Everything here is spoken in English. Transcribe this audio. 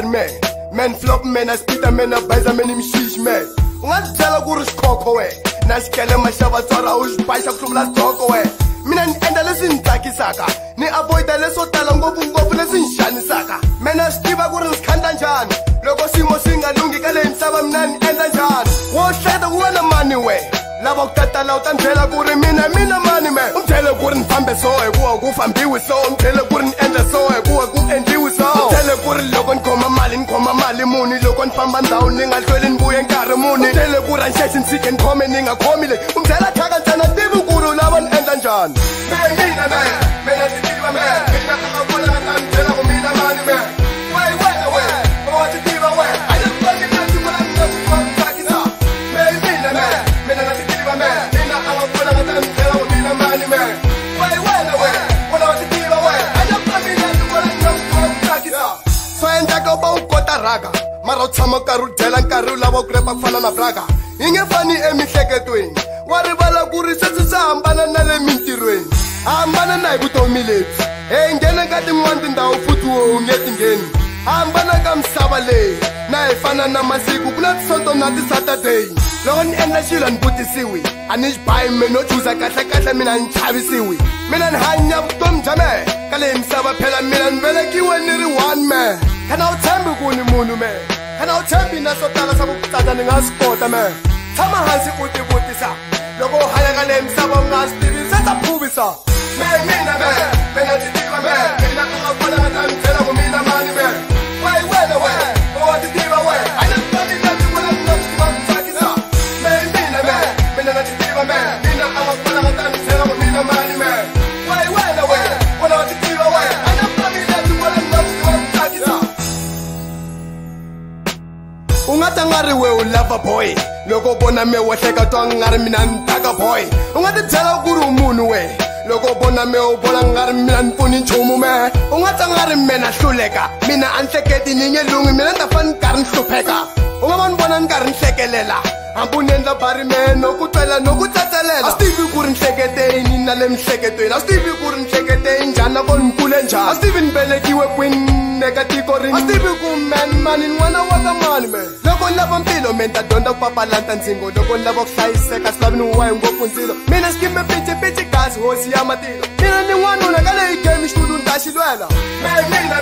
bar man flop man aspita man abaza man imshish man ungazitshela kuri xikhokho we na xikele maxava tswara u xibaxa ku hluvula xidoko we mina ni endla leswi ni tsakisaka ni avoida leswo tala ngopfungopfu leswi ni xanisaka mina swi tiva ku ri ni swi khanda njhani loko swiyimo swi nga lungi ka leyi misava mina ni endla njhani wo hleketa ku wena mani we lava ku tatala u ta ni byela ku ri mina mani me u byele ku ri ni fambe so hikuva ku fambiwi so u byele ku ri ni endla so hikuva ku endliwi so u byele ku ri loko ni khoma mali muni loko ni famba ndhawu ni nga hlweli ni vuye nkarhi muni u byele ku ri anxexi ni tshike ni khome ni nga khomi leyi u byela thaka ntsena tivi ku ri u lava ni endla njhani mina ti tiva me mina a nga vula nga ta ni byela ku mina mani me wena wa ti tiva we a ni fangi na ti vula ni nga swi tsakisa mina na ti tiva me mina a nga vula nga ta ni byela ku mina mani me wena wa ti tiva we a ni fangi na ti vula ni nga swi tsakisa swo endleka u va u kota rhaka mara u tshama u karhi u dyela nkarhi u lava ku repa ku fana na braka yi nge fani emihleketweni wa rivala ku ri sweswi swi hambana na le mintirhweni hambana na hi vutomi lebyi hi nghene ka tin'wani tindhawu futhi wo u nge ti ngheni hambana ka misava leyi na hi fana na masiku ku na tisonto na ti-saturday loko ni endla xilo ni vutisiwi a ni xi bayi me no chuza kahlekahle mina ni chavisiwi mina ni hanya vutomi bya mehe ka leyi misava phela mina ni velekiwe ni ri one me khana u tshembi ku ni munhu me khana u tshembi na swo tala swa ku tsaka ni nga swi kota me tshama hansi u ti vutisa loko u hanya ka leyi misava u nga swi tivi se ta phuvisa mina ti tiva me mina a nga vula nga ta ni byela ku mina mani me wena wa ti tiva we a ni fangi na ti vula ni nga swi tiva ku tsakisa mina na ti tiva me mina a nga vula nga ta ni byela ku mina mani me wena wa ti tiva we a ni fangi na ti vula ni nga swi tiva ku tsakisa u nga ta nga ri we u lava boy loko vona me wo hleka twa nga ri mina ni taka boy u nga ti byela ku ri munhu we loko vona me u vona nga ri mina ni pfuni nchumu me u nga ta nga ri me na hluleka mina a ni hleketi ni nge lungi mina ni ta fane ni karhi ni hlupheka u nga va ni vona ni karhi ni hlekelela hambi u ni endla bari me no ku twela no ku tsatselela a swi tivi ku ri ni hlekete yini na le mihleketweni a swi tivi ku ri ni hlekete yi njhani na ko ni kule njhani a swi tivi ni velekiwe kwini eka tiko rini a swi tivi ku mani ni n'wana wa ka mani me loko ni lava mpilo me ni ta dyondza ku papalata ndzingo loko ni lava ku hlayiseka swi lavi ni wa hi ngopfu ndzilo mina skimbe pici gasi hosi ya matilo mina ni n'wanuna ka leyi game xitulu ni ta xi lwela mina